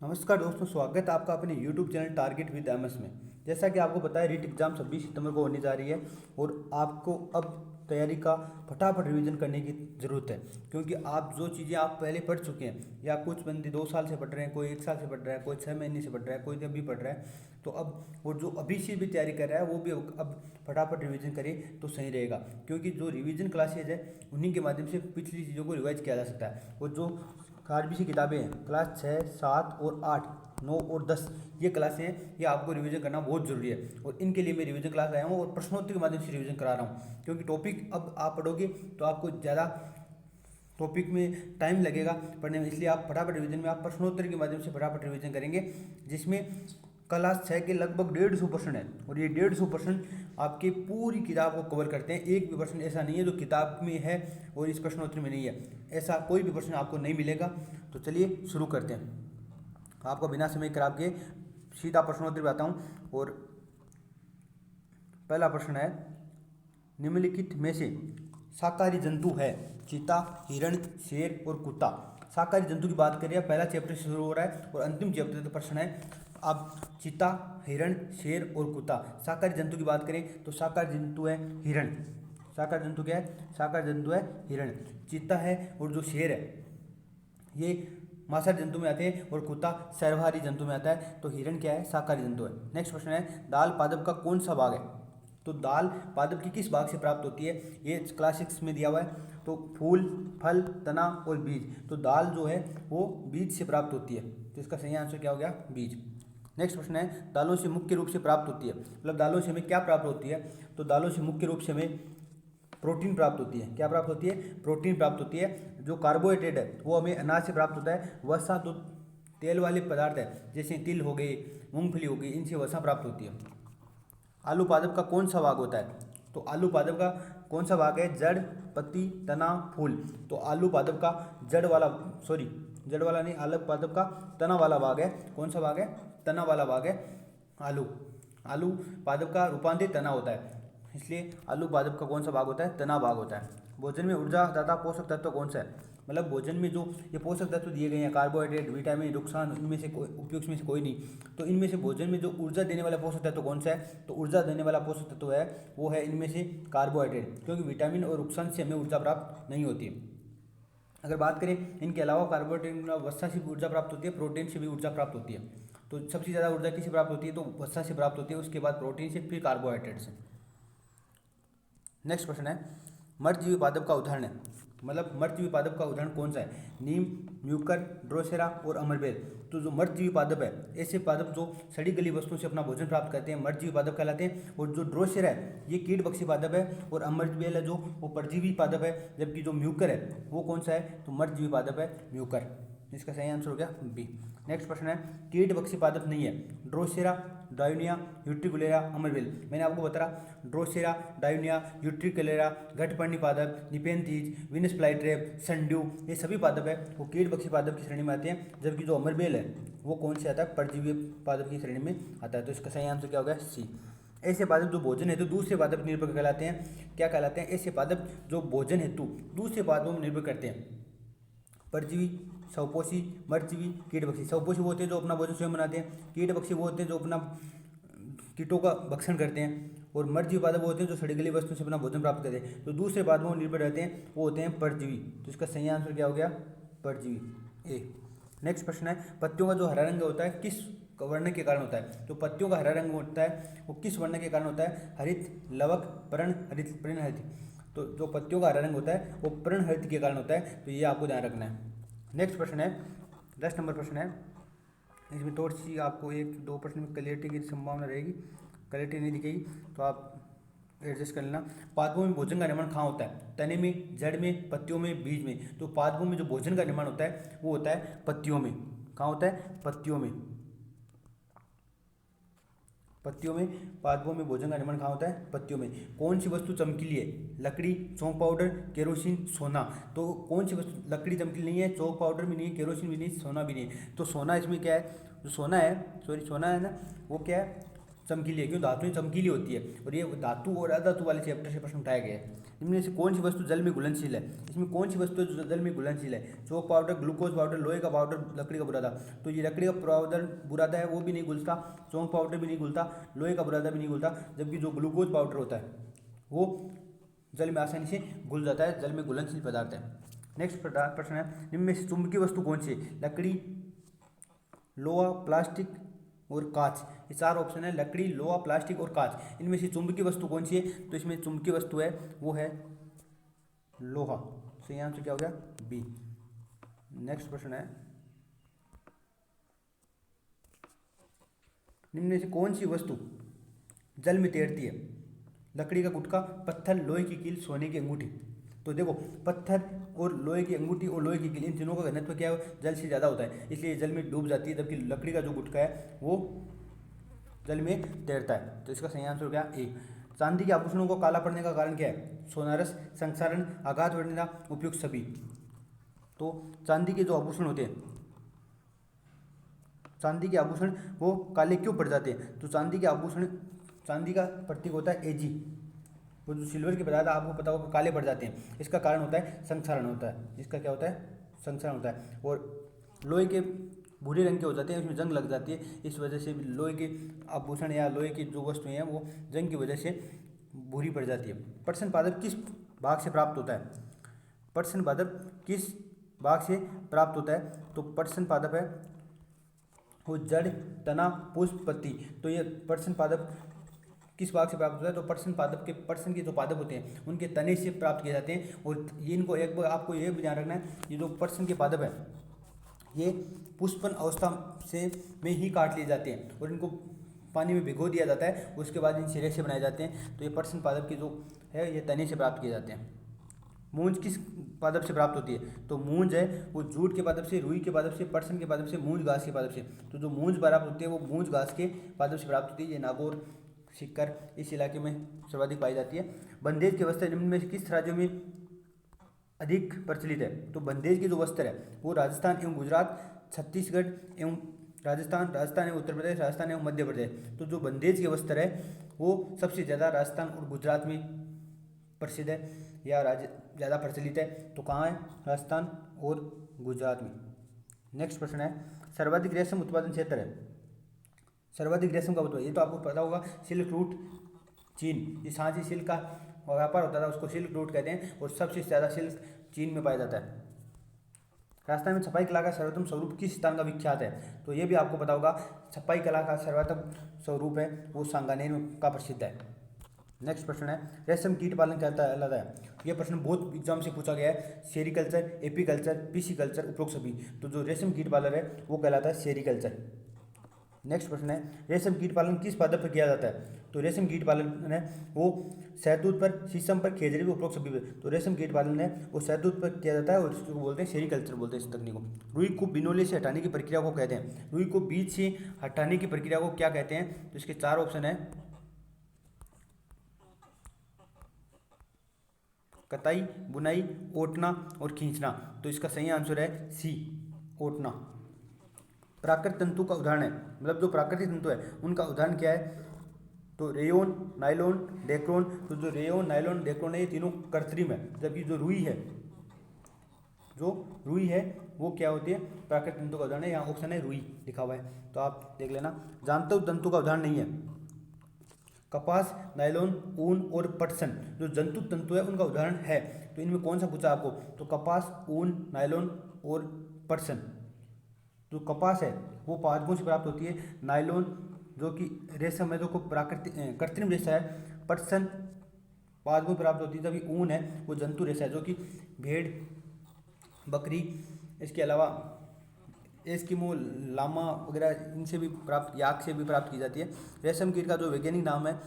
नमस्कार दोस्तों, स्वागत है आपका अपने YouTube channel target with MS में। जैसा कि आपको पता है, रीट एग्जाम 26 सितंबर को होने जा रही है और आपको अब तैयारी का फटाफट रिवीजन करने की ज़रूरत है, क्योंकि आप जो चीज़ें आप पहले पढ़ चुके हैं या कुछ बंदे 2 साल से पढ़ रहे हैं, कोई 1 साल से पढ़ रहा है, कोई 6 महीने से पढ़ रहा है, कोई अभी पढ़ रहा है, तो अब और जो अभी से भी तैयारी कर रहा है वो भी अब फटाफट रिवीजन करे तो सही रहेगा। क्योंकि जो रिवीजन क्लासेज है उन्हीं के माध्यम से पिछली चीज़ों को रिवाइज किया जा सकता है। और जो आरबी की किताबें हैं, क्लास 6, 7 और 8, 9 और 10 ये क्लासें हैं, ये आपको रिवीजन करना बहुत ज़रूरी है। और इनके लिए मैं रिवीजन क्लास आया हूँ और प्रश्नोत्तर के माध्यम से रिवीजन करा रहा हूँ, क्योंकि टॉपिक अब आप पढ़ोगे तो आपको ज़्यादा टॉपिक में टाइम लगेगा पढ़ने में, इसलिए आप फटाफट रिवीजन में आप प्रश्नोत्तर के माध्यम से फटाफट रिवीजन करेंगे, जिसमें क्लास 6 के लगभग 150% है। और ये 150% आपकी पूरी किताब को कवर करते हैं। एक भी प्रश्न ऐसा नहीं है जो किताब में है और इस प्रश्नोत्तर में नहीं है, ऐसा कोई भी प्रश्न आपको नहीं मिलेगा। तो चलिए शुरू करते हैं। आपको बिना समय खराब के सीधा प्रश्नोत्तर पे आता हूँ। और पहला प्रश्न है, निम्नलिखित में से शाकाहारी जंतु है? चीता, हिरण, शेर और कुत्ता। शाकाहारी जंतु की बात करिए, पहला चैप्टर से शुरू हो रहा है और अंतिम चैप्टर का प्रश्न है। अब चीता, हिरण, शेर और कुत्ता, शाकाहारी जंतु की बात करें तो शाकाहारी जंतु है हिरण। शाकाहारी जंतु क्या है? शाकाहारी जंतु है हिरण। चीता है और जो शेर है ये मांसाहारी जंतु में आते हैं और कुत्ता सर्वाहारी जंतु में आता है। तो हिरण क्या है? शाकाहारी जंतु है। नेक्स्ट प्रश्न है, दाल पादप का कौन सा भाग है? तो दाल पादप की किस भाग से प्राप्त होती है? ये क्लास 6 में दिया हुआ है। तो फूल, फल, तना और बीज। तो दाल जो है वो बीज से प्राप्त होती है, तो इसका सही आंसर क्या हो गया? बीज। नेक्स्ट प्रश्न है, दालों से मुख्य रूप से प्राप्त होती है, मतलब दालों से हमें क्या प्राप्त होती है? तो दालों से मुख्य रूप से हमें प्रोटीन प्राप्त होती है। क्या प्राप्त होती है? प्रोटीन प्राप्त होती है। जो कार्बोहाइड्रेट है वो हमें अनाज से प्राप्त होता है। वसा तो तेल वाले पदार्थ है, जैसे तिल हो गए, मूंगफली हो गई, इनसे वसा प्राप्त होती है। आलू पादप का कौन सा भाग होता है? तो आलू पादप का कौन सा भाग है? जड़, पत्ती, तना, फूल। तो आलू पादप का जड़ वाला नहीं, आलू पादप का तना वाला भाग है। कौन सा भाग है? तना वाला भाग है आलू। आलू पादप का रूपांतरित तना होता है, इसलिए आलू पादप का कौन सा भाग होता है? तना भाग होता है। भोजन में ऊर्जा दाता पोषक तत्व कौन सा है? मतलब भोजन में जो ये पोषक तत्व दिए गए हैं, कार्बोहाइड्रेट, विटामिन, नुकसान, इनमें से कोई उपयुक्त में से कोई नहीं। तो इनमें से भोजन में जो ऊर्जा देने वाला पोषक तत्व कौन सा है? तो ऊर्जा देने वाला पोषक तत्व है वो है इनमें से कार्बोहाइड्रेट, क्योंकि विटामिन और नुकसान से हमें ऊर्जा प्राप्त नहीं होती है। अगर बात करें इनके अलावा, कार्बोहाइड्रेट वसा से भी ऊर्जा प्राप्त होती है, प्रोटीन से भी ऊर्जा प्राप्त होती है। तो सबसे ज़्यादा ऊर्जा किससे प्राप्त होती है? तो वसा से प्राप्त होती है, उसके बाद प्रोटीन से, फिर कार्बोहाइड्रेट से। नेक्स्ट प्रश्न है, मर्दजीवी पादप का उदाहरण है, मतलब मर्दजीवी पादप का उदाहरण कौन सा है? नीम, म्यूकर, ड्रोसेरा और अमरबेल। तो जो मर्दजीवी पादप है, ऐसे पादप जो सड़ी गली वस्तुओं से अपना भोजन प्राप्त करते हैं, मर्दजीवी पादप कहलाते हैं। और जो ड्रोसेरा है ये कीटभक्षी पादप है, और अमरबेल है जो वो परजीवी पादप है। जबकि जो म्यूकर है वो कौन सा है? तो मर्दजीवी पादप है म्यूकर। इसका सही आंसर हो गया बी। नेक्स्ट प्रश्न है, कीटभक्षी पादप नहीं है? ड्रोसेरा, डायोनिया, यूट्रिकुलेरा, अमरबेल। मैंने आपको बताया, ड्रोसेरा, डायोनिया, यूट्रिकुलेरा, घटपर्णी पादप, निपेंथीज, विनस फ्लाईट्रैप, सनड्यू, ये सभी पादप है वो कीटभक्षी पादप की श्रेणी में आते हैं। जबकि जो अमरबेल है वो कौन से आता है? परजीवी पादप की श्रेणी में आता है। तो इसका सही आंसर क्या होगा? सी। ऐसे पादप जो भोजन हेतु दूसरे पादप निर्भर कहलाते हैं। क्या कहलाते हैं? ऐसे पादप जो भोजन हेतु दूसरे पादपों में निर्भर करते हैं। परजीवी, स्वपोषी, मरजीवी, कीटभक्षी। स्वपोषी वो होते हैं जो अपना भोजन स्वयं बनाते हैं। कीटभक्षी वो होते हैं जो अपना कीटों का भक्षण करते हैं। और मरजीवी पादप वो होते हैं जो सड़ी गली वस्तुओं से अपना भोजन प्राप्त करते हैं। तो दूसरे पादपों पर निर्भर रहते हैं वो होते हैं परजीवी। तो इसका सही आंसर क्या हो गया? परजीवी, ए। नेक्स्ट प्रश्न है, पत्तियों का जो हरा रंग होता है किस वर्ण के कारण होता है? तो पत्तियों का हरा रंग होता है वो किस वर्ण के कारण होता है? हरित, लवक, पर्ण हरित, पर्ण हरित। तो जो पत्तियों का हरा रंग होता है वो पर्ण हरित के कारण होता है, तो ये आपको ध्यान रखना है। नेक्स्ट प्रश्न है, 10 नंबर प्रश्न है। इसमें थोड़ी सी आपको 1-2 प्रश्न में क्लियरिटी की संभावना रहेगी, क्लियरिटी नहीं दिखेगी तो आप एडजस्ट कर लेना। पादपों में भोजन का निर्माण कहाँ होता है? तने में, जड़ में, पत्तियों में, बीज में। तो पादपों में जो भोजन का निर्माण होता है वो होता है पत्तियों में। कहाँ होता है? पत्तियों में। पत्तियों में, पादपों में भोजन का निर्माण कहाँ होता है? पत्तियों में। कौन सी वस्तु चमकीली है? लकड़ी, चौक पाउडर, केरोसिन, सोना। तो कौन सी वस्तु? लकड़ी चमकीली नहीं है, चौक पाउडर भी नहीं है, केरोसिन भी नहीं, सोना भी नहीं है। तो सोना इसमें क्या है? जो सोना है, सोना है ना, वो क्या है? चमकीली है, क्यों? धातुएं चमकीली होती है, और ये धातु और अधातु वाले चैप्टर से प्रश्न उठाया गया है। इनमें से कौन सी वस्तु जल में घुलनशील है? इसमें कौन सी वस्तु है जो जल में घुलनशील है? चौक पाउडर, ग्लूकोज पाउडर, लोहे का पाउडर, लकड़ी का बुरादा। तो ये लकड़ी का पाउडर बुरादा है वो भी नहीं घुलता, चौक पाउडर भी नहीं घुलता, लोहे का बुरादा भी नहीं घुलता, जबकि जो ग्लूकोज पाउडर होता है वो जल में आसानी से घुल जाता है, जल में घुलनशील पदार्थ है। नेक्स्ट प्रश्न है, निम्न में से चुंबकीय वस्तु कौन सी है? लकड़ी, लोहा, प्लास्टिक और कांच। ये चार ऑप्शन है, लकड़ी, लोहा, प्लास्टिक और कांच। इनमें से चुंबकीय वस्तु कौन सी है? तो इसमें चुंबकीय वस्तु है वो है लोहा। सही आंसर क्या हो गया? बी। नेक्स्ट प्रश्न है, निम्न में से कौन सी वस्तु जल में तैरती है? लकड़ी का गुटका, पत्थर, लोहे की कील, सोने की अंगूठी। तो देखो, पत्थर और लोहे की अंगूठी और लोहे की कील, इन तीनों का घनत्व क्या है? जल से ज़्यादा होता है, इसलिए जल में डूब जाती है, जबकि लकड़ी का जो गुटका है वो जल में तैरता है। तो इसका सही आंसर हो गया ए। चांदी के आभूषणों को काला पड़ने का कारण क्या है? सोनारस, संक्षारण, आघात बढ़ना, उपयुक्त सभी। तो चांदी के जो आभूषण होते हैं, चांदी के आभूषण वो काले क्यों पड़ जाते हैं? तो चांदी के आभूषण, चांदी का प्रतीक होता है एजी, वो जो सिल्वर के पदार्थ आपको पता होगा काले पड़ जाते हैं, इसका कारण होता है संक्षारण होता है। इसका क्या होता है? संक्षारण होता है। और लोहे के भूरे रंग के हो जाते हैं, उसमें जंग लग जाती है, इस वजह से भी लोहे के आभूषण या लोहे की जो वस्तुएं हैं वो जंग की वजह से भूरी पड़ जाती है। प्रश्न पादप किस भाग से प्राप्त होता है? प्रश्न पादप किस भाग से प्राप्त होता है? तो प्रश्न पादप है वो जड़, तना, पुष्प, पत्ती। तो ये प्रश्न पादप किस भाग से प्राप्त होता है? तो प्रश्न पादप के, प्रश्न के जो पादप होते हैं उनके तने से प्राप्त किए जाते हैं। और ये इनको एक बार आपको ये भी ध्यान रखना है, ये जो प्रश्न के पादप है ये पुष्पन अवस्था से में ही काट लिए जाते हैं और इनको पानी में भिगो दिया जाता है, उसके बाद इन सिरे से बनाए जाते हैं। तो ये प्रश्न पादप के जो है ये तने से प्राप्त किए जाते हैं। मूंज किस पादप से प्राप्त होती है? तो मूंज है वो जूट के पादप से, रुई के पादप से, पटसन के पादप से, मूंज घास के पादप से। तो जो मूंज प्राप्त होती है वो मूंज घास के पादप से प्राप्त होती है। ये नागौर, सीकर इस इलाके में सर्वाधिक पाई जाती है। बंदेज के वस्त्र निम्न में से किस राज्यों में अधिक प्रचलित है? तो बंदेज के जो वस्त्र है वो राजस्थान एवं गुजरात, छत्तीसगढ़ एवं राजस्थान, राजस्थान एवं उत्तर प्रदेश, राजस्थान एवं मध्य प्रदेश। तो जो बंदेज के वस्त्र है वो सबसे ज़्यादा राजस्थान और गुजरात में प्रसिद्ध है या ज़्यादा प्रचलित है। तो कहाँ है? राजस्थान और गुजरात में। नेक्स्ट प्रश्न है, सर्वाधिक रेशम उत्पादन क्षेत्र है? सर्वाधिक रेशम का उत्पादन, ये तो आपको पता होगा, सिल्क रूट चीन। ये सांची सिल्क का व्यापार होता था, उसको सिल्क रूट कहते हैं, और सबसे ज़्यादा सिल्क चीन में पाया जाता है। राजस्थान में छपाई कला का सर्वोत्तम स्वरूप किस स्थान का विख्यात है? तो ये भी आपको पता होगा, छपाई कला का सर्वोत्तम स्वरूप है वो सांगानेर का प्रसिद्ध है। नेक्स्ट प्रश्न है, रेशम कीट पालन कहता है? यह प्रश्न बहुत एग्जाम से पूछा गया है। सेरिकल्चर, एपीकल्चर, पीसीकल्चर, उपरोक्त सभी। तो जो रेशम कीट पालन है वो कहलाता है सेरिकल्चर। नेक्स्ट प्रश्न है, रेशम कीट पालन किस पादप पर किया जाता है? तो रेशम कीट पालन है वो शहतूत पर, शीशम पर, खेजड़ी पर, उपरोक्त सभी पर। तो रेशम कीट पालन है वो शहतूत पर किया जाता है और इसको बोलते हैं सेरिकल्चर बोलते हैं इस तकनीक को। रुई को बिनोले से हटाने की प्रक्रिया को कहते हैं? रुई को बीज से हटाने की प्रक्रिया को क्या कहते हैं? तो इसके चार ऑप्शन है, कताई, बुनाई, ओटना और खींचना। तो इसका सही आंसर है सी, ओटना। प्राकृतिक तंतु का उदाहरण है, मतलब जो प्राकृतिक तंतु है उनका उदाहरण क्या है? तो रेयोन, नायलॉन, डेक्रोन। तो जो रेयोन, नायलॉन, डेक्रोन है ये तीनों कृत्रिम है, जबकि जो रुई है, जो रुई है वो क्या होती है? प्राकृतिक तंतु का उदाहरण है। यहाँ ऑप्शन है रुई लिखा हुआ है, तो आप देख लेना। जानते हो तंतु का उदाहरण नहीं है, कपास, नायलॉन, ऊन और पटसन जो जंतु तंतु है उनका उदाहरण है। तो इनमें कौन सा पूछा आपको? तो कपास, ऊन, नायलॉन और पटसन। जो कपास है वो पादपों से प्राप्त होती है, नायलॉन जो कि रेशम है जो को प्राकृतिक कृत्रिम रेशा है, पटसन पादपों से प्राप्त होती है, तभी ऊन है वो जंतु रेशा है जो कि भेड़, बकरी, इसके अलावा एस्किमो, लामा वगैरह इनसे भी प्राप्त, याक से भी प्राप्त की जाती है। रेशम कीट का जो वैज्ञानिक नाम है,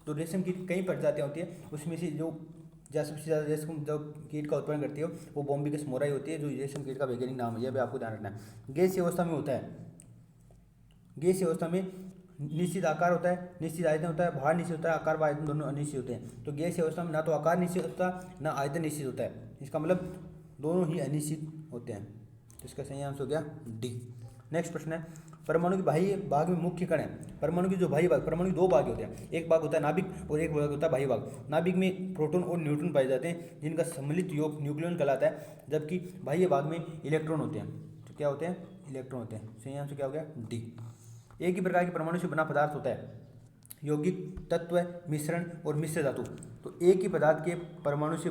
तो रेशम कीट कई प्रजातियाँ होती है, उसमें से जो सबसे ज़्यादा रेशम जो कीट का उत्पादन करती है वो बॉम्बिकस मोराई होती है, जो रेशम कीट का वैज्ञानिक नाम है। यह भी आपको ध्यान रखना है। गैसीय अवस्था में होता है, गैसीय अवस्था में निश्चित आकार होता है, निश्चित आयतन होता है, भार निश्चित होता है, आकार व आयतन दोनों अनिश्चित होते हैं। तो गैसीय अवस्था में ना तो आकार निश्चित होता ना आयतन निश्चित होता है, इसका मतलब दोनों ही अनिश्चित होते हैं। तो इसका सही आंसर हो गया डी। नेक्स्ट प्रश्न है, परमाणु के बाह्य भाग में मुख्य कण है। परमाणु की जो बाह्य भाग, परमाणु के दो भाग होते हैं, एक भाग होता है नाभिक और एक भाग होता है बाह्य भाग। नाभिक में प्रोटॉन और न्यूट्रॉन पाए जाते हैं जिनका सम्मिलित योग न्यूक्लियन कहलाता है, जबकि बाह्य भाग में इलेक्ट्रॉन होते हैं। तो क्या होते हैं? इलेक्ट्रॉन होते हैं। सही आंसर क्या हो गया? डी। एक ही प्रकार के परमाणु से बना पदार्थ होता है यौगिक, तत्व, मिश्रण और मिश्र धातु। तो एक ही पदार्थ के परमाणु से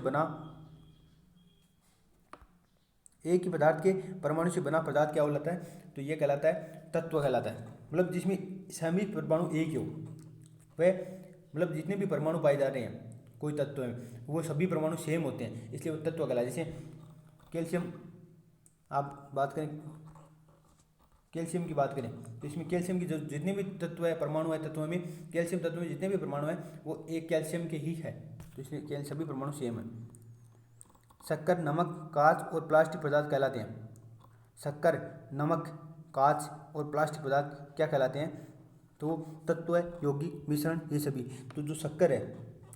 बना पदार्थ क्या कहलाता है? तो ये कहलाता है तत्व कहलाता है। मतलब जिसमें सभी परमाणु एक ही हो, वह मतलब जितने भी परमाणु पाए जा रहे हैं कोई तत्व में, वो सभी परमाणु सेम होते हैं, इसलिए वो तत्व कहलाता है। जैसे कैल्शियम, आप बात करें कैल्शियम की बात करें तो इसमें कैल्शियम की जो जितने भी तत्व है, परमाणु है, तत्वों में कैल्शियम तत्व में जितने भी परमाणु हैं वो एक कैल्शियम के ही है, तो इसलिए सभी परमाणु सेम है। शक्कर, नमक, कांच और प्लास्टिक पदार्थ कहलाते हैं। शक्कर, नमक, कांच और प्लास्टिक पदार्थ क्या कहलाते हैं? तो तत्व है, यौगिक, मिश्रण, ये सभी। तो जो शक्कर है,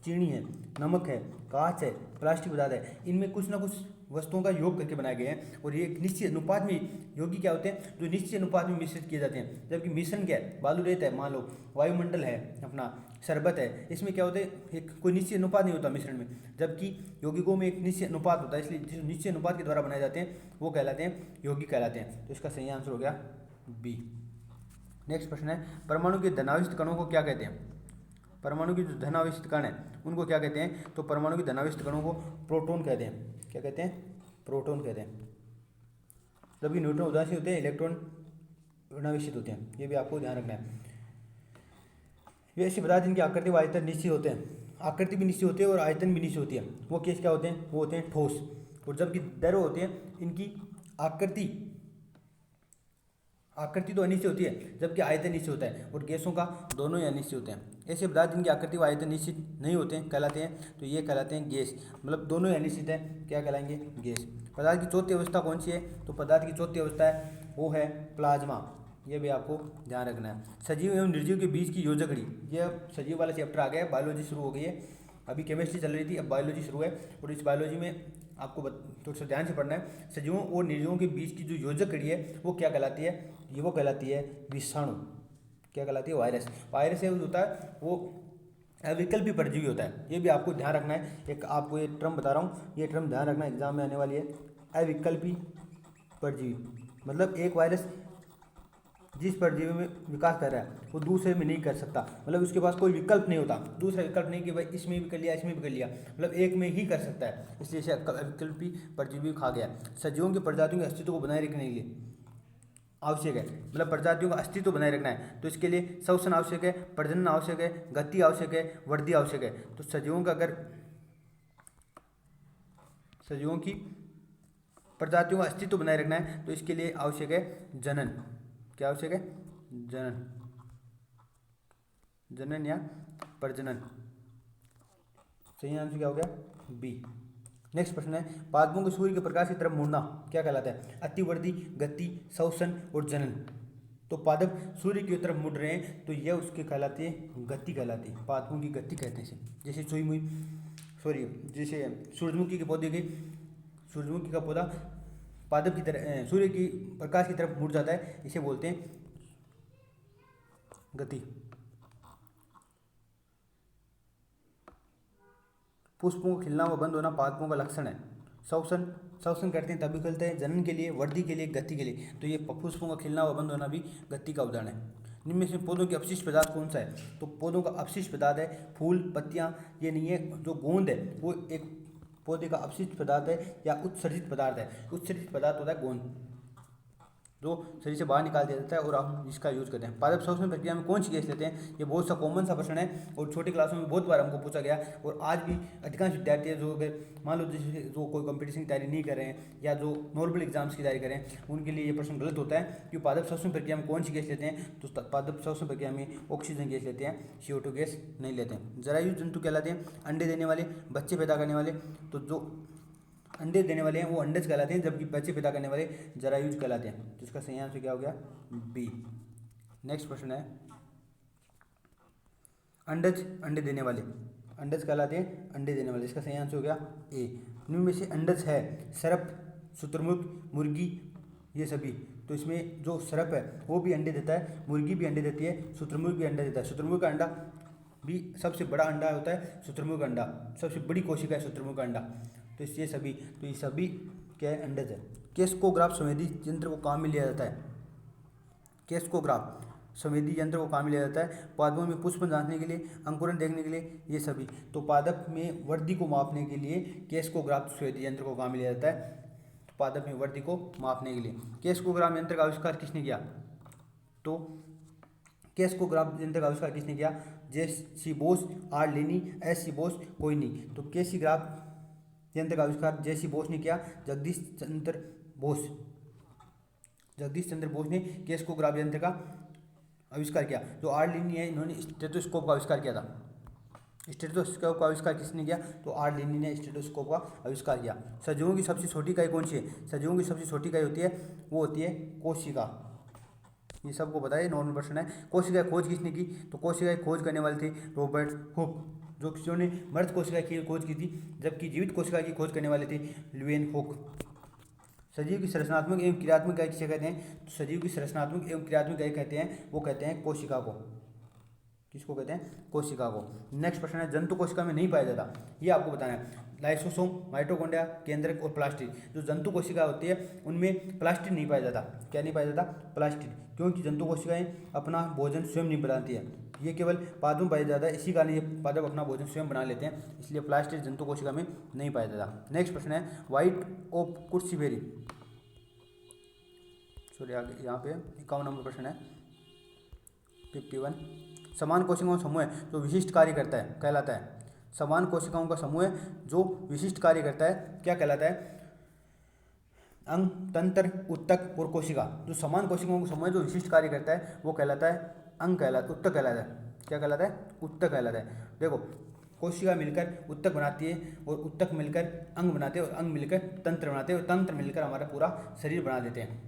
चीनी है, नमक है, कांच है, प्लास्टिक पदार्थ है, इनमें कुछ ना कुछ वस्तुओं का योग करके बनाए गए हैं और ये एक निश्चित अनुपात में, यौगिक क्या होते हैं? जो निश्चित अनुपात में मिश्रित किए जाते हैं। जबकि मिश्रण क्या है? बालू रेत है, मान लो वायुमंडल है, अपना शरबत है, इसमें क्या होता है? एक कोई निश्चित अनुपात नहीं होता मिश्रण में, जबकि यौगिकों में एक निश्चित अनुपात होता है, इसलिए जिस निश्चित अनुपात के द्वारा बनाए जाते हैं वो कहलाते हैं यौगिक कहलाते हैं। तो इसका सही आंसर हो गया बी। नेक्स्ट प्रश्न है, परमाणु के धनावेशित कणों को क्या कहते हैं? परमाणु की जो धनावेशित कण है उनको क्या कहते हैं? तो परमाणु के धनावेशित कणों को प्रोटॉन कहते हैं। क्या कहते हैं? प्रोटॉन कहते हैं। जबकि न्यूट्रॉन उदासीन होते हैं, इलेक्ट्रॉन ऋणावेशित होते हैं, ये भी आपको ध्यान रखना है। ये ऐसे पदार्थ जिनकी आकृति व आयतन निश्चित होते हैं, आकृति भी निश्चित होती है और आयतन भी निश्चित होती है, वो केस क्या होते हैं? वो होते हैं ठोस। और जबकि द्रव होते हैं, इनकी आकृति तो अनिश्चित होती है जबकि आयतन निश्चित होता है, और गैसों का दोनों ही अनिश्चित होते हैं। ऐसे पदार्थ जिनकी आकृति व आयतन निश्चित नहीं होते हैं कहलाते हैं, तो ये कहलाते हैं गैस। मतलब दोनों ही अनिश्चित है, क्या कहलाएंगे? गैस। पदार्थ की चौथी अवस्था कौन सी है? तो पदार्थ की चौथी अवस्था है वो है प्लाज्मा, ये भी आपको ध्यान रखना है। सजीव एवं निर्जीव के बीच की योजकड़ी, यह सजीव वाला चैप्टर आ गया है, बायोलॉजी शुरू हो गई है, अभी केमिस्ट्री चल रही थी, अब बायोलॉजी शुरू है। और इस बायोलॉजी में आपको थोड़ा सा ध्यान से पढ़ना है। सजीवों और निर्जीवों के बीच की जो योजक कड़ी है वो क्या कहलाती है? ये वो कहलाती है विषाणु। क्या कहलाती है? वायरस। वायरस है होता है वो अविकल्पी परजीवी होता है, ये भी आपको ध्यान रखना है। एक आपको ये टर्म बता रहा हूँ, ये टर्म ध्यान रखना, एग्जाम में आने वाली है। अविकल्पी परजीवी मतलब एक वायरस जिस परजीवी में विकास कर रहा है वो दूसरे में नहीं कर सकता, मतलब उसके पास कोई विकल्प नहीं होता, दूसरा विकल्प नहीं कि भाई इसमें भी कर लिया, इसमें भी कर लिया, मतलब एक में ही कर सकता है, इसलिए इसे अविकल्पी परजीवी कहा गया। सजीवों की प्रजातियों के अस्तित्व को बनाए रखने के लिए आवश्यक है, मतलब प्रजातियों का अस्तित्व बनाए रखना है, तो इसके लिए श्वसन आवश्यक है, प्रजनन आवश्यक है, गति आवश्यक है, वृद्धि आवश्यक है। तो सजीवों का अगर सजीवों की प्रजातियों का अस्तित्व बनाए रखना है तो इसके लिए आवश्यक है जनन। क्या आवश्यक है? जनन या प्रजनन। सही आंसर क्या हो गया? बी। नेक्स्ट प्रश्न है, पादपों को सूर्य के प्रकाश की तरफ मुड़ना क्या कहलाता है? अतिवृद्धि, गति, श्वसन और जनन। तो पादप सूर्य की तरफ मुड़ रहे हैं तो यह उसके कहलाती है गति कहलाती है, पादपों की गति कहते हैं इसे। जैसे सूरजमुखी के पौधे की, सूरजमुखी का पौधा पादप की तरह सूर्य की प्रकाश की तरफ मुड़ जाता है, इसे बोलते हैं गति। पुष्पों को खिलना व बंद होना पादपों का लक्षण है। श्वसन करते हैं तभी खिलते हैं, जनन के लिए, वृद्धि के लिए, गति के लिए। तो ये पुष्पों का खिलना व बंद होना भी गति का उदाहरण है। इनमें से पौधों के अपशिष्ट पदार्थ कौन सा है? तो पौधों का अपशिष्ट पदार्थ है फूल, पत्तियां, ये नहीं है। जो गोंद है वो एक पौधे का अपशिष्ट पदार्थ है या उत्सर्जित पदार्थ है। उत्सर्जित पदार्थ होता है गोंद, जो शरीर से बाहर निकाल दिया जाता है और हम इसका यूज करते हैं। पादप श्वसन प्रक्रिया में कौन सी गैस लेते हैं? ये बहुत सा कॉमन सा प्रश्न है और छोटी क्लासों में बहुत बार हमको पूछा गया, और आज भी अधिकांश विद्यार्थी जो मान लो जैसे जो कोई कंपटीशन की तैयारी नहीं कर रहे हैं या जो नॉर्मल एग्जाम्स की तैयारी करें, उनके लिए ये प्रश्न गलत होता है कि पादप श्वसन प्रक्रिया में कौन सी गैस लेते हैं? तो पादप श्वसन प्रक्रिया में ऑक्सीजन गैस लेते हैं, CO2 गैस नहीं लेते हैं। जरायु जंतु कहलाते हैं अंडे देने वाले, बच्चे पैदा करने वाले। तो जो अंडे देने वाले हैं वो अंडज कहलाते हैं, जबकि बच्चे पैदा करने वाले जरायुज कहलाते हैं। तो इसका सही आंसर क्या हो गया? बी। नेक्स्ट प्रश्न है, अंडज अंडे देने वाले, अंडज कहलाते हैं अंडे देने वाले। इसका सही आंसर हो गया ए। इनमें से अंडज है सर्प, शुतुरमुर्ग, मुर्गी, ये सभी। तो इसमें जो सर्प है वो भी अंडे देता है, मुर्गी भी अंडे देती है, शुतुरमुर्ग भी अंडा देता है। शुतुरमुर्ग का अंडा भी सबसे बड़ा अंडा होता है, शुतुरमुर्ग का अंडा सबसे बड़ी कोशिका है, शुतुरमुर्ग का अंडा। तो ये सभी क्या है, अंडज है। केस्कोग्राफ संवेदी यंत्र को काम में लिया जाता है। केस्कोग्राफ संवेदी यंत्र को काम में लिया जाता है पादपों में पुष्प जांचने के लिए, अंकुरन देखने के लिए, ये सभी। तो पादप में वृद्धि को मापने के लिए केस्कोग्राफ संवेदी यंत्र को काम में लिया जाता है, तो पादप में वृद्धि को मापने के लिए। केस्कोग्राफ यंत्र का आविष्कार किसने किया? तो केस्कोग्राफ यंत्र का आविष्कार किसने किया? जे.सी. बोस, आर. लेनी, एस.सी. बोस, कोई नहीं। तो केस्कोग्राफ यंत्र का आविष्कार जे.सी. बोस ने किया, जगदीश चंद्र बोस ने केस्कोग्राफ यंत्र का आविष्कार किया। जो आर. लेनी है, इन्होंने स्टेथोस्कोप का आविष्कार किया था। स्टेथोस्कोप का आविष्कार किसने किया? तो आर. लेनी ने स्टेथोस्कोप का आविष्कार किया। सजीवों की सबसे छोटी इकाई कौन सी है? सजीवों की सबसे छोटी इकाई होती है, वो होती है कोशिका। ये सबको पता है, नॉर्मल प्रश्न है। कोशिका की खोज किसने की? तो कोशिका की खोज करने वाले थे रॉबर्ट हुक, जो किसी ने मृत कोशिका की खोज की थी, जबकि जीवित कोशिका की खोज करने वाले थे ल्यूएन हुक। सजीव की संरचनात्मक एवं क्रियात्मक इकाई किसे कहते हैं? तो सजीव की संरचनात्मक एवं क्रियात्मक इकाई कहते हैं, वो कहते हैं कोशिका को। किसको कहते हैं? कोशिका को। नेक्स्ट प्रश्न है, जंतु कोशिका में नहीं पाया जाता, ये आपको बताना है। लाइसोसोम, माइटोकॉन्ड्रिया, केंद्रक और प्लास्टिड। जो जंतु कोशिका होती है उनमें प्लास्टिड नहीं पाया जाता। क्या नहीं पाया जाता? प्लास्टिड। क्योंकि जंतु कोशिकाएं अपना भोजन स्वयं नहीं बनाती है, ये केवल पादप में पाया जाता है, इसी कारण ये पादप अपना भोजन स्वयं बना लेते हैं, इसलिए प्लास्टिड जंतु कोशिका में नहीं पाया जाता। नेक्स्ट प्रश्न है, वाइट ऑफ कुर्सीबेरी, सॉरी आगे यहाँ पे 51 नंबर प्रश्न है 51। समान कोशिकाओं का समूह है जो विशिष्ट कार्य करता है, कहलाता है। समान कोशिकाओं का समूह है जो विशिष्ट कार्य करता है, क्या कहलाता है? अंग, तंत्र, उत्तक और कोशिका। जो समान कोशिकाओं का समूह है जो विशिष्ट कार्य करता है, वो कहलाता है अंग, कहलाता उत्तक कहलाता है। क्या कहलाता है? उत्तक कहलाता है। देखो, कोशिका मिलकर उत्तक बनाती है, और उत्तक मिलकर अंग बनाते हैं, और अंग मिलकर तंत्र बनाते हैं, और तंत्र मिलकर हमारा पूरा शरीर बना देते हैं।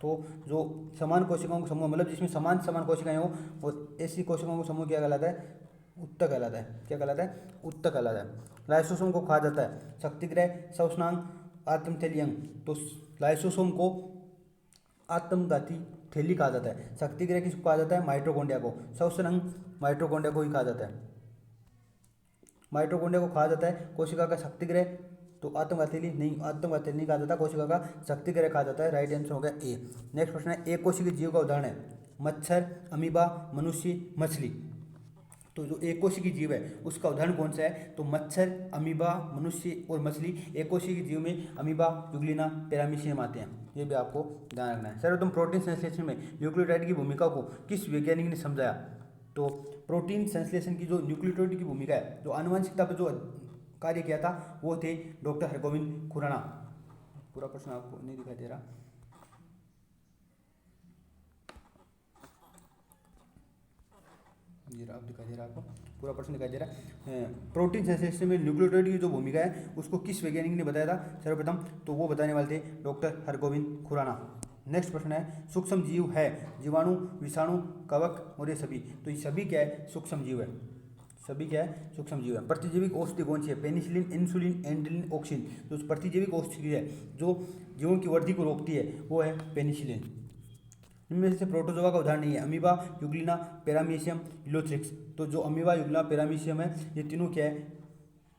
तो जो समान कोशिकाओं का समूह, मतलब जिसमें समान समान कोशिकाएं हो, और ऐसी कोशिकाओं का समूह क्या कहलाता है? उत्तक कहलाता है। क्या कहलाता है? उत्तक कहलाता है। लाइसोसोम को कहा जाता है शक्तिग्रह, श्वसनांग, आत्मथैली अंग। तो लाइसोसोम को आत्मघाती थैली कहा जाता है। शक्तिग्रह किसको कहा जाता है? माइटोकॉन्ड्रिया को। श्वसनांग माइटोकॉन्ड्रिया को ही कहा जाता है। माइटोकॉन्ड्रिया को कहा जाता है कोशिका का शक्तिग्रह, तो आत्मघाती नहीं, आत्मघाती नहीं कहा जाता, कोशिका का शक्तिग्रह कहा जाता है। राइट आंसर हो गया ए। नेक्स्ट प्रश्न है, एक कोशिकीय जीव का उदाहरण है मच्छर, अमीबा, मनुष्य, मछली। तो जो एक कोशिकीय जीव है उसका उदाहरण कौन सा है? तो मच्छर, अमीबा, मनुष्य और मछली। एक कोशिकीय जीव में अमीबा, यूग्लिना, पैरामीशियम आते हैं, ये भी आपको ध्यान रखना है। सर्वप्रथम प्रोटीन संश्लेषण में न्यूक्लियोटाइड की भूमिका को किस वैज्ञानिक ने समझाया? तो प्रोटीन संश्लेषण की जो न्यूक्लियोटाइड की भूमिका है, जो आनुवंशिकता पर जो कार्य किया था, वो थे डॉक्टर हरगोविंद खुराना। पूरा प्रश्न आपको नहीं दिखाई दे रहा, आप दिखाई दे रहा है, आपको पूरा प्रश्न दिखाई दे रहा है। प्रोटीन संश्लेषण में न्यूक्लियोटाइड की जो भूमिका है उसको किस वैज्ञानिक ने बताया था सर्वप्रथम? तो वो बताने वाले थे डॉक्टर हरगोविंद खुराना। नेक्स्ट प्रश्न है, सूक्ष्म जीव है जीवाणु, विषाणु, कवक और ये सभी। तो ये सभी क्या है? सूक्ष्म जीव है। सभी क्या है? सूक्ष्म जीव है। प्रतिजैविक औषधि कौन सी है? पेनिसिलिन, इंसुलिन, एंड्रिलिन, ऑक्सिन। जो प्रतिजैविक औषधि है जो जीवों की वृद्धि को रोकती है, वो है पेनिसिलिन। इनमें से प्रोटोजोआ का उदाहरण नहीं है अमीबा, यूग्लिना, पैरामीशियम, यूलोथ्रिक्स। तो जो अमीबा, यूग्लिना, पैरामीशियम है, ये तीनों क्या है?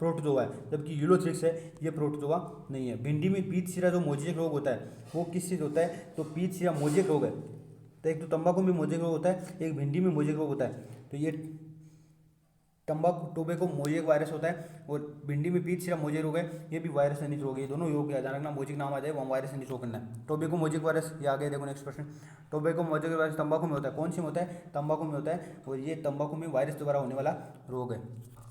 प्रोटोजोआ है, जबकि यूलोथ्रिक्स है ये प्रोटोजोआ नहीं है। भिंडी में पीत शिरा जो मोजेक रोग होता है, वो किससे होता है? तो पीत शिरा मोजेक रोग है। तो एक तो तंबाकू में मोजेक रोग होता है, एक भिंडी में मोजेक रोग होता है। तो ये तंबाकू टोबैको मोजेक वायरस होता है, और भिंडी में पीत शिरा मोजेक रोग है, ये भी वायरस जनित रोग है। ये दोनों योग है, ध्यान रखना, मोजेक नाम आ जाए वो वायरस जनित रोग करना है। टोबैको मोजेक वायरस, ये आ गया, देखो नेक्स्ट प्रश्न। टोबैको मोजेक वायरस तंबाकू में होता है, कौन सी में होता है? तंबाकू में होता है, और ये तंबाकू में वायरस द्वारा होने वाला रोग है।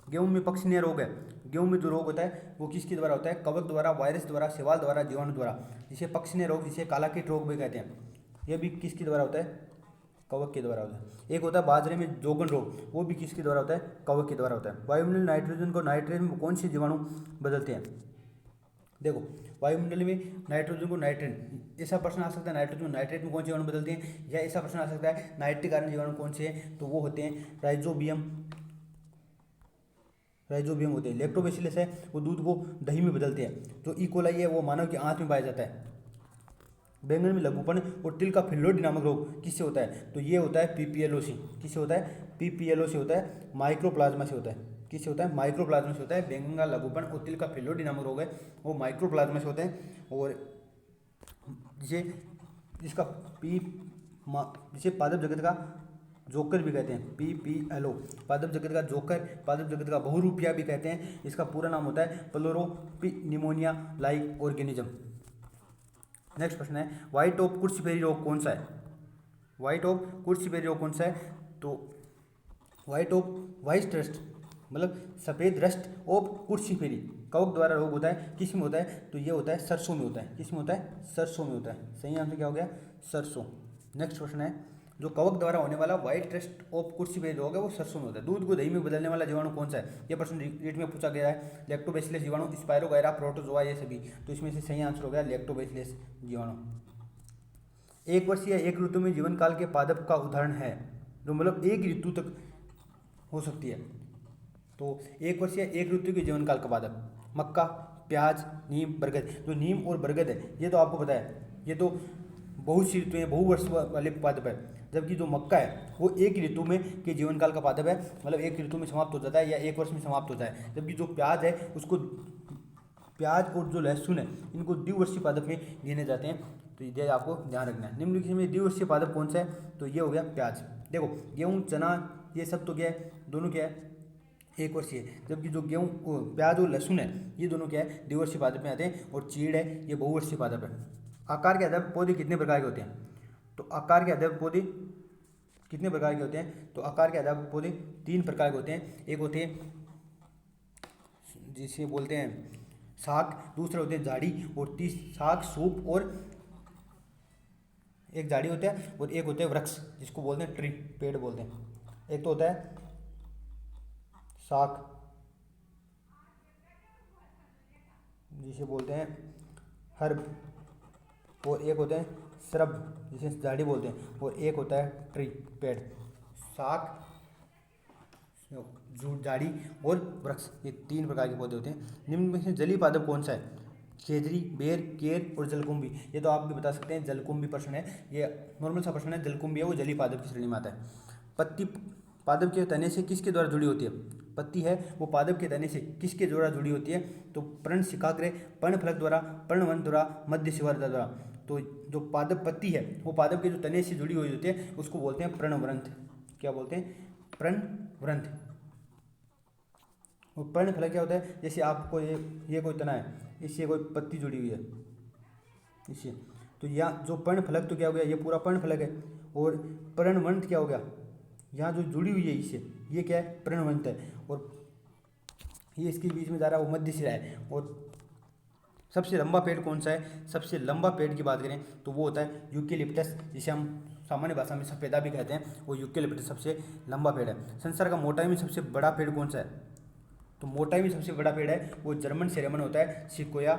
गेहूं में पक्षिनिया रोग है, गेहूं में जो रोग होता है वो किसके द्वारा होता है? कवक द्वारा, वायरस द्वारा, शैवाल द्वारा, जीवाणु द्वारा, जिसे पक्षिनिया रोग, जिसे काला कीट रोग भी कहते हैं, ये भी किसके द्वारा होता है? कवक के द्वारा होता है। एक होता है बाजरे में जोगन रोग, वो भी किसके द्वारा होता है? कवक के द्वारा होता है। वायुमंडल नाइट्रोजन को नाइट्रेट में कौन से जीवाणु बदलते हैं? देखो, वायुमंडल में नाइट्रोजन को नाइट्रेट, ऐसा प्रश्न आ सकता है नाइट्रोजन नाइट्रेट में कौन से जीवाणु बदलते हैं, या ऐसा प्रश्न आ सकता है नाइट्रिक आयरन जीवाणु कौन से हैं? तो वो होते हैं राइजोबियम होते हैं। लैक्टोबैसिलस है, वो दूध को दही में बदलते हैं। जो इकोलाई है वो मानव की आंत में पाया जाता है। बैंगन में लघुपन और तिल का फिल्लोडी नामक रोग किससे होता है? तो ये होता है पीपीएलओ से। किससे होता है? पीपीएलओ से होता है, माइक्रोप्लाज्मा से होता है। किससे होता है? माइक्रोप्लाज्मा से होता है। बैंगन का लघुपन और तिल का फिल्लोडी नामक रोग है वो माइक्रोप्लाज्मा से होते हैं। और जिसे जिसका पी जिसे पादप जगत का जोकर भी कहते हैं, पीपीएलओ, पादप जगत का जोकर, पादप जगत का बहुरूपिया भी कहते हैं। इसका पूरा नाम होता है प्लोरोपिनिमोनिया लाइक ऑर्गेनिज्म। नेक्स्ट प्रश्न है, व्हाइट ऑफ कुर्सीफेरी रोग कौन सा है? व्हाइट ऑफ कुर्सीफेरी रोग कौन सा है? तो व्हाइट ऑफ वाइट रस्ट मतलब सफ़ेद रस्ट ऑफ कुर्सीफेरी कवक द्वारा रोग होता है। किस में होता है? तो ये होता है सरसों में होता है। किस में होता है? सरसों में होता है। सही आंसर क्या हो गया? सरसों। नेक्स्ट प्रश्न है, जो कवक द्वारा होने वाला व्हाइट रस्ट ऑफ कुर्सीफेरी रोग है वो सरसों में होता है। दूध को दही में बदलने वाला जीवाणु कौन सा है? ये प्रश्न रीट में पूछा गया है। लैक्टोबैसिलस जीवाणु, स्पाइरोगायरा, प्रोटोजोआ, ये सभी। तो इसमें से सही आंसर हो गया लैक्टोबैसिलस जीवाणु। एक वर्ष या एक ऋतु में जीवन काल के पादप का उदाहरण है, जो मतलब एक ऋतु तक हो सकती है। तो एक वर्ष या एक ऋतु के जीवन काल का पादप, मक्का, प्याज, नीम, बरगद। जो नीम और बरगद है ये तो आपको पता है, ये तो बहुत सी ऋतुएं, बहुवर्ष वाले पादप है। जबकि जो मक्का है वो एक ऋतु में के जीवन काल का पादप है, मतलब एक ऋतु में समाप्त हो जाता है या एक वर्ष में समाप्त होता है। जबकि जो प्याज है उसको, प्याज और जो लहसुन है इनको द्विवर्षीय पादप में गिने जाते हैं। तो ये आपको ध्यान रखना है। निम्नलिखित में द्विवर्षीय पादप कौन सा है? तो ये हो गया प्याज। देखो गेहूँ, चना, ये सब तो क्या है? दोनों क्या है? एक वर्षीय। जबकि जो गेहूँ, प्याज और लहसुन है ये दोनों क्या है? द्विवर्षीय पादप में आते हैं। और चीड़ है ये बहुवर्षीय पादप है। आकार के आधार पर पौधे कितने प्रकार के होते हैं? तो आकार के आधार पर पौधे कितने प्रकार के होते हैं? तो आकार के आधार पर पौधे 3 प्रकार के होते हैं। एक होते हैं जिसे बोलते हैं शाक, दूसरे होते हैं झाड़ी, और शाक, सूप, और एक झाड़ी होता है और एक होते हैं वृक्ष जिसको बोलते हैं ट्री, पेड़ बोलते हैं। एक तो होता है शाक जिसे बोलते हैं हर्ब, और एक होते हैं श्रब जिसे झाड़ी बोलते हैं, और एक होता है ट्री, पेड़। शाक, झाड़ी और वृक्ष, ये 3 प्रकार के पौधे होते हैं। निम्न में से जलीय पादप कौन सा है? खेजड़ी, बेर, केर और जलकुंभी। ये तो आप भी बता सकते हैं, जलकुंभी प्रश्न है, ये नॉर्मल सा प्रश्न है। जलकुंभी है वो जलीय पादप की श्रेणी में आता है। पत्ती पादप के तने से किसके द्वारा जुड़ी होती है? पत्ती है वो पादप के तने से किसके द्वारा जुड़ी होती है? तो पर्णशिखाग्र, पर्णफलक द्वारा, पर्णवंत द्वारा, मध्य शिवार्ध द्वारा। तो जो पादप पत्ती है वो पादप के जो तने से जुड़ी हुई होती है उसको बोलते हैं पर्णवृंत। क्या बोलते हैं? पर्णवृंत। और पर्णफलक क्या होता है? जैसे आपको ये कोई तना है, इससे कोई पत्ती जुड़ी हुई है इससे, तो यहाँ जो पर्णफलक तो क्या हो गया? ये पूरा पर्णफलक है। और पर्णवंत क्या हो गया? यहाँ जो जुड़ी हुई है इससे, ये क्या है? पर्णवंत है। और ये इसके बीच में जा रहा है वो मध्य शिरा है। और सबसे लंबा पेड़ कौन सा है? सबसे लंबा पेड़ की बात करें तो वो होता है यूकेलिप्टस, जिसे हम सामान्य भाषा में सफेदा भी कहते हैं। वो यूकेलिप्टस सबसे लंबा पेड़ है। संसार का मोटाई में सबसे बड़ा पेड़ कौन सा है? तो मोटाई में सबसे बड़ा पेड़ है वो जर्मन सेरेमन होता है, सिकोया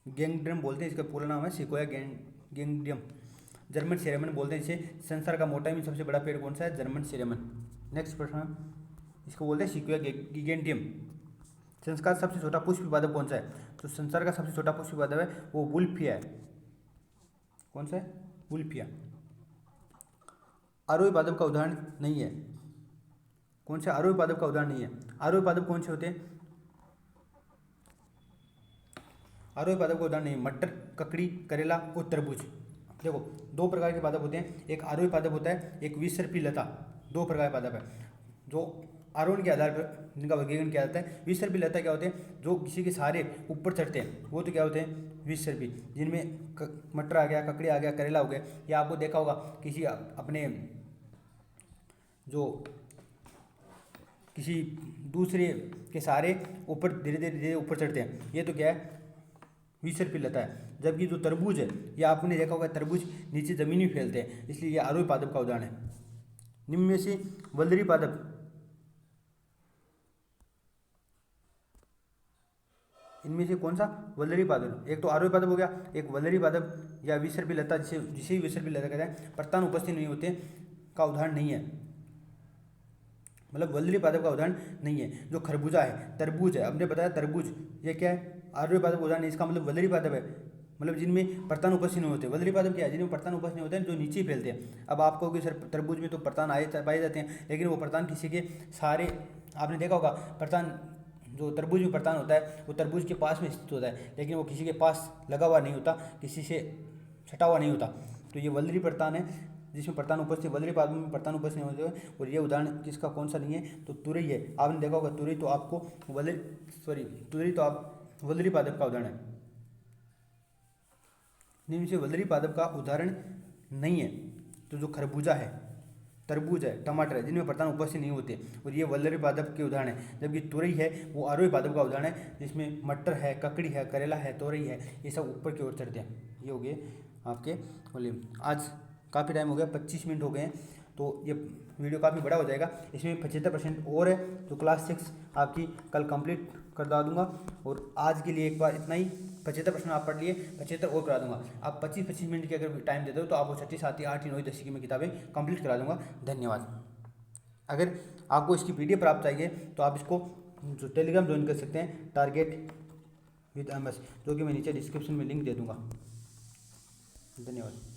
गैंगड्रम बोलते हैं, इसका पूरा नाम है सिकोया गैंगड्रम, जर्मन सेरेमन बोलते हैं इसे। संसार का मोटाई में सबसे बड़ा पेड़ कौन सा है? German sermon. नेक्स्ट प्रश्न, इसको बोलते हैं सिकोया गिगेंटियम। संसार का सबसे छोटा पुष्पीय पादप कौन सा है? तो संसार का सबसे छोटा पुष्पीय पादप है वो वुल्फिया है। कौन सा है? वुल्फिया। आरोही पादप का उदाहरण नहीं है। कौन से आरोही पादप का उदाहरण नहीं है? आरोही पादप कौन से होते हैं? आरोही पादप का उदाहरण नहीं है मटर, ककड़ी, करेला और तरबूज। देखो 2 प्रकार के पादप होते हैं, एक आरोही पादप होता है, एक विसर्पी लता। 2 प्रकार के पादप है जो आरोहण के आधार पर जिनका वर्गीकरण किया जाता है। विसर्पी लता क्या होते हैं? जो किसी के सहारे ऊपर चढ़ते हैं वो तो क्या होते हैं? विसर्पी, जिनमें मटर आ गया, ककड़ी आ गया, करेला हो गया। या आपको देखा होगा किसी अपने जो किसी दूसरे के सहारे ऊपर धीरे धीरे ऊपर चढ़ते हैं, ये तो क्या है? विसर्पी लता है। जबकि जो तरबूज है, या आपने देखा होगा तरबूज नीचे जमीन में फैलते हैं, इसलिए ये आरोही पादप का उदाहरण है। निम्न में से वल्लरी पादप, इनमें से कौन सा वल्लरी पादप? एक तो आरोही पादप हो गया, एक वल्लरी पादप या विसर्पी लता, जिसे विसर्पी लता कहते हैं, प्रतान उपस्थित नहीं होते का उदाहरण नहीं है। मतलब वल्लरी पादप का उदाहरण नहीं है। जो खरबूजा है, तरबूज है, हमने बताया तरबूज, ये क्या है? आरोही पादप का उदाहरण है, इसका मतलब वल्लरी पादप है। मतलब जिनमें प्रतान उपस्थित नहीं होते। वलरी पादप क्या है? जिनमें प्रतान उपस्थित नहीं होते हैं, जो नीचे ही फैलते हैं। अब आप कहोगे सर तरबूज में तो प्रतान पाए जाते हैं, लेकिन वो प्रतान किसी के सारे, आपने देखा होगा प्रतान, जो तरबूज में प्रतान होता है वो तरबूज के पास में स्थित होता है, लेकिन वो किसी के पास लगा हुआ नहीं होता, किसी से सटा हुआ नहीं होता। तो ये वलरी प्रतान है जिसमें प्रतान उपस्थित, वलरी पादप में प्रतान उपस्थित नहीं होते। और ये उदाहरण किसका कौन सा नहीं है? तो तुरई है। आपने देखा होगा तुरई तो आपको तुरई तो आप वलरी पादप का उदाहरण है। निम्न से वलरी पादप का उदाहरण नहीं है। तो जो खरबूजा है, तरबूज है, टमाटर है, जिनमें प्रतान उपस्थित नहीं होते, और ये वलरी पादप के उदाहरण है। जबकि तुरई है वो आरोही पादप का उदाहरण है, जिसमें मटर है, ककड़ी है, करेला है, तोरई है, ये सब ऊपर की ओर चढ़ते हैं। ये हो गए आपके बोले। आज काफ़ी टाइम हो गया, 25 मिनट हो गए हैं, तो ये वीडियो काफ़ी बड़ा हो जाएगा। इसमें 75% और है, तो क्लास 6 आपकी कल कंप्लीट करवा दूंगा। और आज के लिए एक बार इतना ही। 75% आप पढ़ लिए, 75 और करा दूंगा। आप 25-25 मिनट की अगर टाइम देते हो तो आपको 6ठी 7ठी 8ठी 9वीं 10वीं की मैं किताबें कंप्लीट करा दूंगा। धन्यवाद। अगर आपको इसकी PDF प्राप्त चाहिए तो आप इसको जो टेलीग्राम ज्वाइन कर सकते हैं, टारगेट विद MS, जो कि मैं नीचे डिस्क्रिप्शन में लिंक दे दूँगा। धन्यवाद।